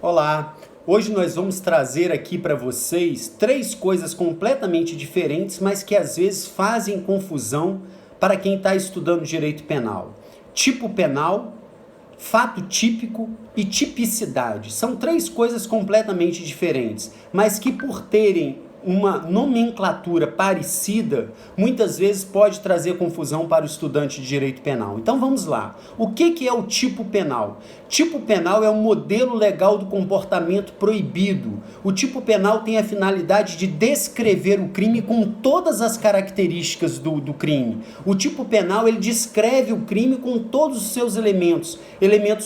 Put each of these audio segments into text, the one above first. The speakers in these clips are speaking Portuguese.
Olá! Hoje nós vamos trazer aqui para vocês três coisas completamente diferentes, mas que às vezes fazem confusão para quem está estudando direito penal. Tipo penal, fato típico e tipicidade. São três coisas completamente diferentes, mas que por terem uma nomenclatura parecida, muitas vezes pode trazer confusão para o estudante de direito penal. Então vamos lá. O que é o tipo penal? Tipo penal é um modelo legal do comportamento proibido. O tipo penal tem a finalidade de descrever o crime com todas as características do crime. O tipo penal, ele descreve o crime com todos os seus elementos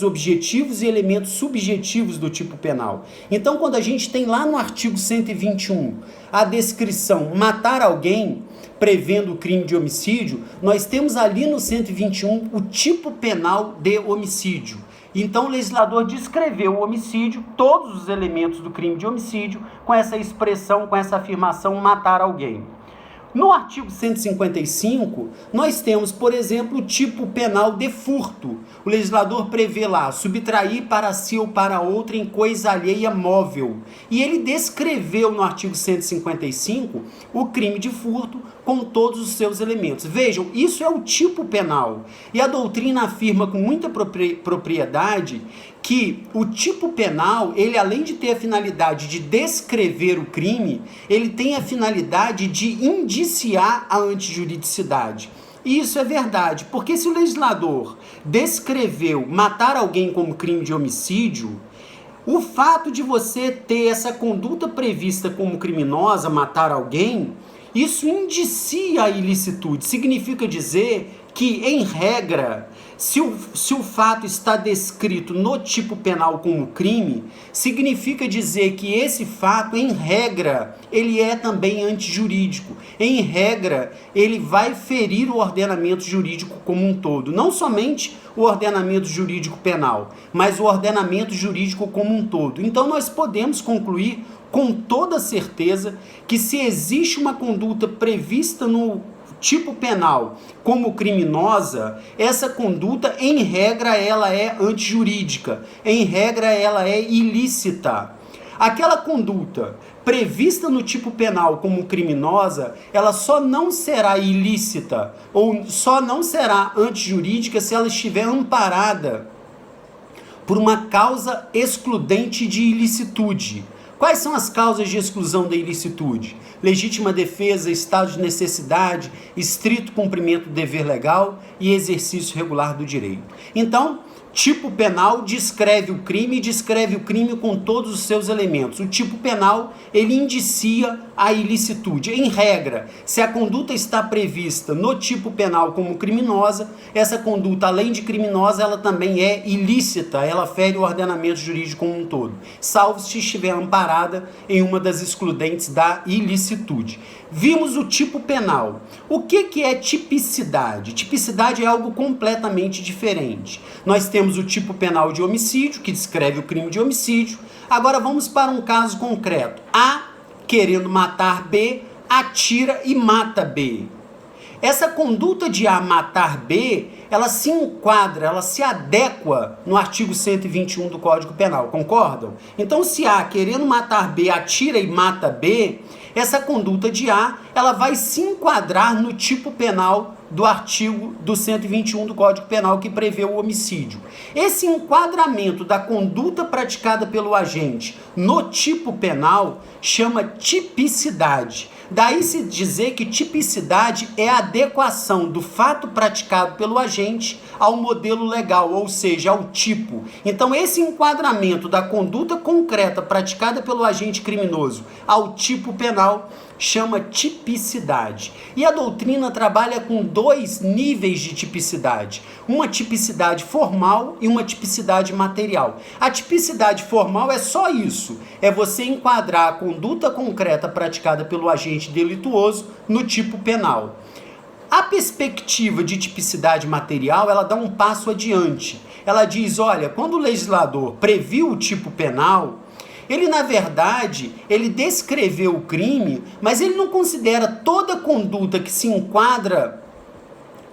objetivos e elementos subjetivos do tipo penal. Então, quando a gente tem lá no artigo 121 a descrição matar alguém, prevendo o crime de homicídio, nós temos ali no 121 o tipo penal de homicídio. Então o legislador descreveu o homicídio, todos os elementos do crime de homicídio, com essa expressão, com essa afirmação, matar alguém. No artigo 155, nós temos, por exemplo, o tipo penal de furto. O legislador prevê lá, subtrair para si ou para outra em coisa alheia móvel. E ele descreveu no artigo 155 o crime de furto com todos os seus elementos. Vejam, isso é o tipo penal. E a doutrina afirma com muita propriedade que o tipo penal, ele além de ter a finalidade de descrever o crime, ele tem a finalidade de indiciar a antijuridicidade. E isso é verdade, porque se o legislador descreveu matar alguém como crime de homicídio, o fato de você ter essa conduta prevista como criminosa, matar alguém, isso indicia a ilicitude. Significa dizer que, em regra, se o fato está descrito no tipo penal como crime, significa dizer que esse fato, em regra, ele é também antijurídico. Em regra, ele vai ferir o ordenamento jurídico como um todo. Não somente o ordenamento jurídico penal, mas o ordenamento jurídico como um todo. Então, nós podemos concluir com toda certeza que se existe uma conduta prevista no tipo penal como criminosa, essa conduta, em regra, ela é antijurídica, em regra, ela é ilícita. Aquela conduta prevista no tipo penal como criminosa, ela só não será ilícita ou só não será antijurídica se ela estiver amparada por uma causa excludente de ilicitude. Quais são as causas de exclusão da ilicitude? Legítima defesa, estado de necessidade, estrito cumprimento do dever legal e exercício regular do direito. Então, tipo penal descreve o crime com todos os seus elementos. O tipo penal, ele indicia a ilicitude. Em regra, se a conduta está prevista no tipo penal como criminosa, essa conduta, além de criminosa, ela também é ilícita, ela fere o ordenamento jurídico como um todo, salvo se estiver amparada em uma das excludentes da ilicitude. Vimos o tipo penal. O que é tipicidade? Tipicidade é algo completamente diferente. Nós temos o tipo penal de homicídio, que descreve o crime de homicídio. Agora vamos para um caso concreto. A, querendo matar B, atira e mata B. Essa conduta de A matar B, ela se enquadra, ela se adequa no artigo 121 do Código Penal, concordam? Então, se A, querendo matar B, atira e mata B, essa conduta de A, ela vai se enquadrar no tipo penal do artigo do 121 do Código Penal que prevê o homicídio. Esse enquadramento da conduta praticada pelo agente no tipo penal chama tipicidade. Daí se dizer que tipicidade é a adequação do fato praticado pelo agente ao modelo legal, ou seja, ao tipo. Então, esse enquadramento da conduta concreta praticada pelo agente criminoso ao tipo penal chama tipicidade. E a doutrina trabalha com dois níveis de tipicidade. Uma tipicidade formal e uma tipicidade material. A tipicidade formal é só isso. É você enquadrar a conduta concreta praticada pelo agente delituoso no tipo penal. A perspectiva de tipicidade material, ela dá um passo adiante. Ela diz, olha, quando o legislador previu o tipo penal, ele, na verdade, ele descreveu o crime, mas ele não considera toda conduta que se enquadra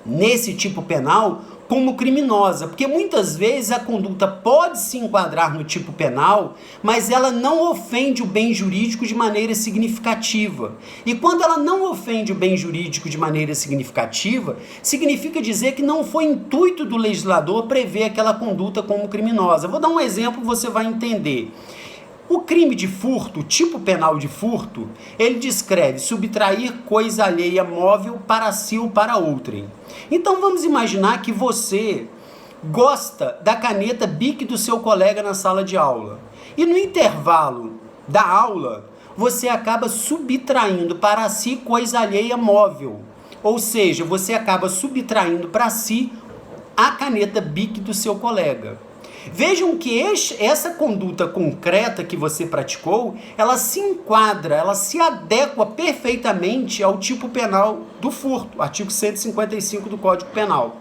nesse tipo penal como criminosa, porque muitas vezes a conduta pode se enquadrar no tipo penal, mas ela não ofende o bem jurídico de maneira significativa. E quando ela não ofende o bem jurídico de maneira significativa, significa dizer que não foi intuito do legislador prever aquela conduta como criminosa. Vou dar um exemplo, você vai entender. O crime de furto, o tipo penal de furto, ele descreve subtrair coisa alheia móvel para si ou para outrem. Então vamos imaginar que você gosta da caneta Bic do seu colega na sala de aula. E no intervalo da aula, você acaba subtraindo para si coisa alheia móvel. Ou seja, você acaba subtraindo para si a caneta Bic do seu colega. Vejam que essa conduta concreta que você praticou, ela se enquadra, ela se adequa perfeitamente ao tipo penal do furto, artigo 155 do Código Penal.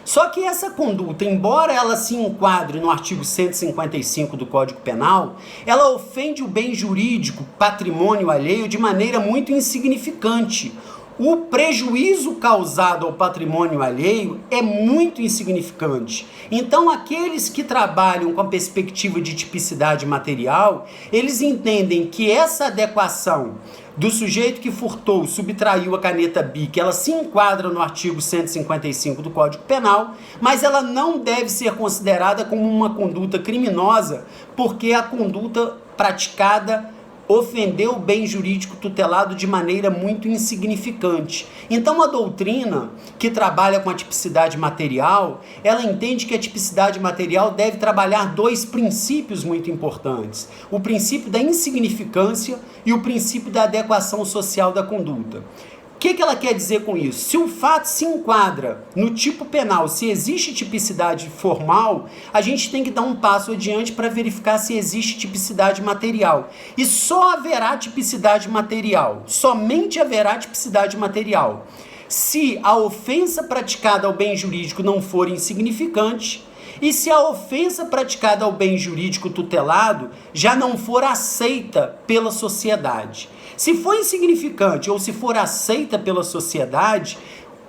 Só que essa conduta, embora ela se enquadre no artigo 155 do Código Penal, ela ofende o bem jurídico, patrimônio alheio, de maneira muito insignificante. O prejuízo causado ao patrimônio alheio é muito insignificante. Então, aqueles que trabalham com a perspectiva de tipicidade material, eles entendem que essa adequação do sujeito que furtou, subtraiu a caneta Bic, ela se enquadra no artigo 155 do Código Penal, mas ela não deve ser considerada como uma conduta criminosa, porque a conduta praticada ofendeu o bem jurídico tutelado de maneira muito insignificante. Então a doutrina que trabalha com a tipicidade material, ela entende que a tipicidade material deve trabalhar dois princípios muito importantes: o princípio da insignificância e o princípio da adequação social da conduta. O que ela quer dizer com isso? Se o fato se enquadra no tipo penal, se existe tipicidade formal, a gente tem que dar um passo adiante para verificar se existe tipicidade material. E só haverá tipicidade material, somente haverá tipicidade material, se a ofensa praticada ao bem jurídico não for insignificante e se a ofensa praticada ao bem jurídico tutelado já não for aceita pela sociedade. Se for insignificante ou se for aceita pela sociedade,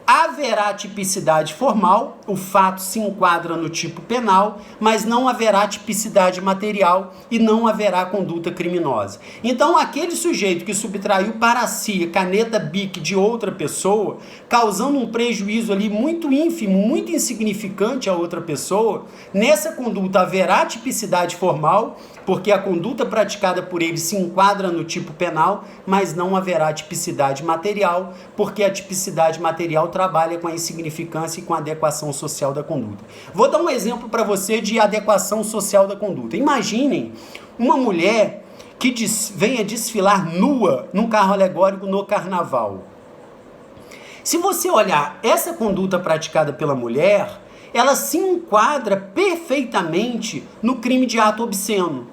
haverá tipicidade formal, o fato se enquadra no tipo penal, mas não haverá tipicidade material e não haverá conduta criminosa. Então, aquele sujeito que subtraiu para si a caneta Bic de outra pessoa, causando um prejuízo ali muito ínfimo, muito insignificante a outra pessoa, nessa conduta haverá tipicidade formal, porque a conduta praticada por ele se enquadra no tipo penal, mas não haverá tipicidade material, porque a tipicidade material trabalha com a insignificância e com a adequação social da conduta. Vou dar um exemplo para você de adequação social da conduta. Imaginem uma mulher que venha desfilar nua num carro alegórico no carnaval. Se você olhar essa conduta praticada pela mulher, ela se enquadra perfeitamente no crime de ato obsceno.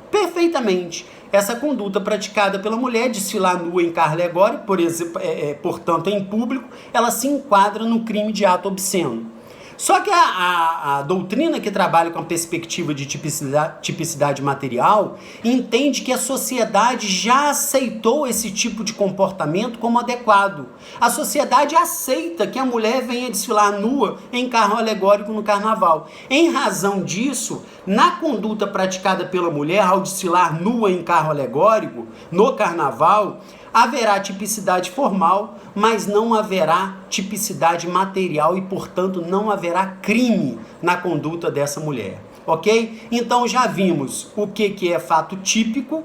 Perfeitamente. Essa conduta praticada pela mulher, desfilar nua em carro alegórico, por exemplo, portanto em público, ela se enquadra no crime de ato obsceno. Só que a doutrina que trabalha com a perspectiva de tipicidade material entende que a sociedade já aceitou esse tipo de comportamento como adequado. A sociedade aceita que a mulher venha desfilar nua em carro alegórico no carnaval. Em razão disso, na conduta praticada pela mulher ao desfilar nua em carro alegórico no carnaval, haverá tipicidade formal, mas não haverá tipicidade material e, portanto, não haverá crime na conduta dessa mulher, ok? Então já vimos o que é fato típico,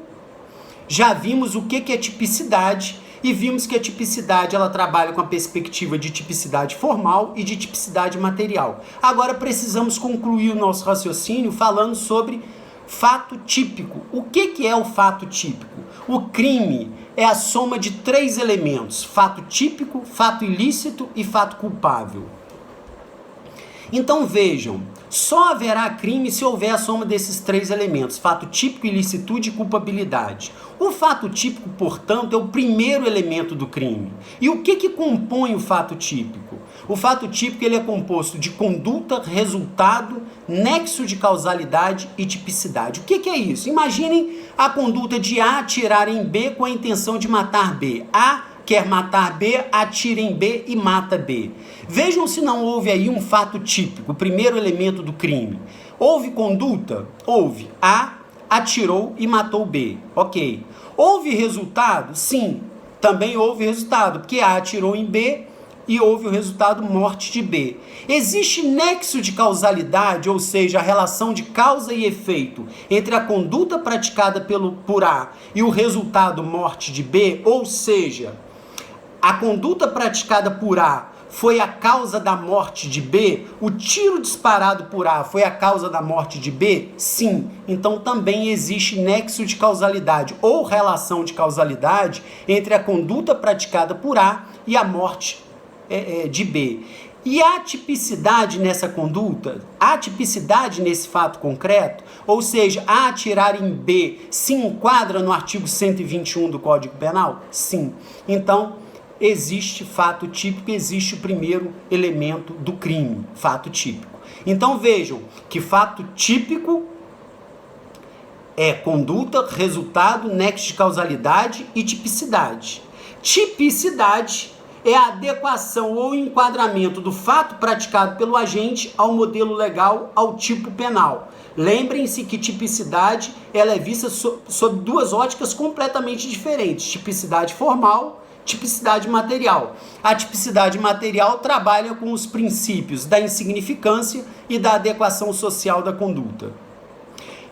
já vimos o que é tipicidade e vimos que a tipicidade ela trabalha com a perspectiva de tipicidade formal e de tipicidade material. Agora precisamos concluir o nosso raciocínio falando sobre fato típico. O que é o fato típico? O crime é a soma de três elementos: fato típico, fato ilícito e fato culpável. Então vejam, só haverá crime se houver a soma desses três elementos: fato típico, ilicitude e culpabilidade. O fato típico, portanto, é o primeiro elemento do crime. E o que compõe o fato típico? O fato típico ele é composto de conduta, resultado, nexo de causalidade e tipicidade. O que é isso? Imaginem a conduta de A atirar em B com a intenção de matar B. A quer matar B, atira em B e mata B. Vejam se não houve aí um fato típico, o primeiro elemento do crime. Houve conduta? Houve. A atirou e matou B. Ok. Houve resultado? Sim, também houve resultado, porque A atirou em B e houve o resultado morte de B. Existe nexo de causalidade, ou seja, a relação de causa e efeito entre a conduta praticada por A e o resultado morte de B, ou seja, a conduta praticada por A foi a causa da morte de B? O tiro disparado por A foi a causa da morte de B? Sim. Então também existe nexo de causalidade ou relação de causalidade entre a conduta praticada por A e a morte de B. E a atipicidade nessa conduta, a atipicidade nesse fato concreto, ou seja, a atirar em B se enquadra no artigo 121 do Código Penal? Sim. Então, existe fato típico, existe o primeiro elemento do crime, fato típico. Então vejam que fato típico é conduta, resultado, nexo de causalidade e tipicidade. Tipicidade é a adequação ou enquadramento do fato praticado pelo agente ao modelo legal, ao tipo penal. Lembrem-se que tipicidade ela é vista sob duas óticas completamente diferentes, tipicidade formal, tipicidade material. A tipicidade material trabalha com os princípios da insignificância e da adequação social da conduta.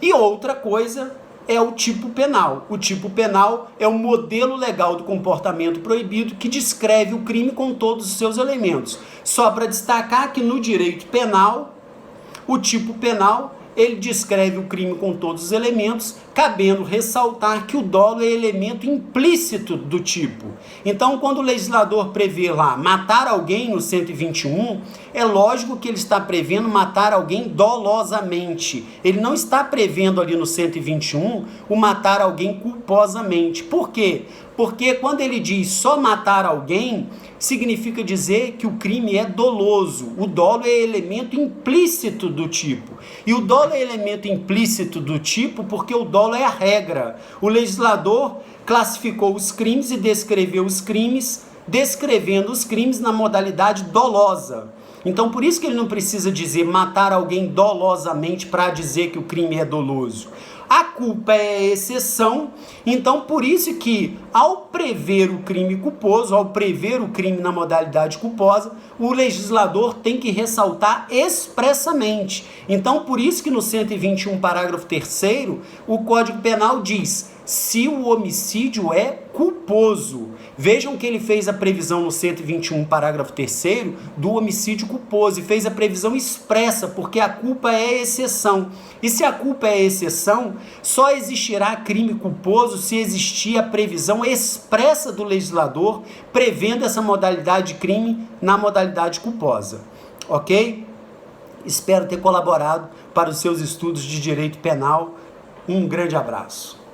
E outra coisa é o tipo penal. O tipo penal é o modelo legal do comportamento proibido que descreve o crime com todos os seus elementos. Só para destacar que no direito penal, o tipo penal ele descreve o crime com todos os elementos, cabendo ressaltar que o dolo é elemento implícito do tipo. Então, quando o legislador prevê lá matar alguém no 121, é lógico que ele está prevendo matar alguém dolosamente. Ele não está prevendo ali no 121 o matar alguém culposamente. Por quê? Porque quando ele diz só matar alguém, significa dizer que o crime é doloso. O dolo é elemento implícito do tipo. E o dolo é elemento implícito do tipo porque o dolo é a regra. O legislador classificou os crimes e descreveu os crimes, descrevendo os crimes na modalidade dolosa. Então, por isso que ele não precisa dizer matar alguém dolosamente para dizer que o crime é doloso. A culpa é a exceção, então por isso que ao prever o crime culposo, ao prever o crime na modalidade culposa, o legislador tem que ressaltar expressamente. Então por isso que no 121 parágrafo 3º, o Código Penal diz: se o homicídio é culposo. Vejam que ele fez a previsão no 121 parágrafo 3º do homicídio culposo e fez a previsão expressa, porque a culpa é exceção. E se a culpa é exceção, só existirá crime culposo se existir a previsão expressa do legislador prevendo essa modalidade de crime na modalidade culposa. Ok? Espero ter colaborado para os seus estudos de direito penal. Um grande abraço.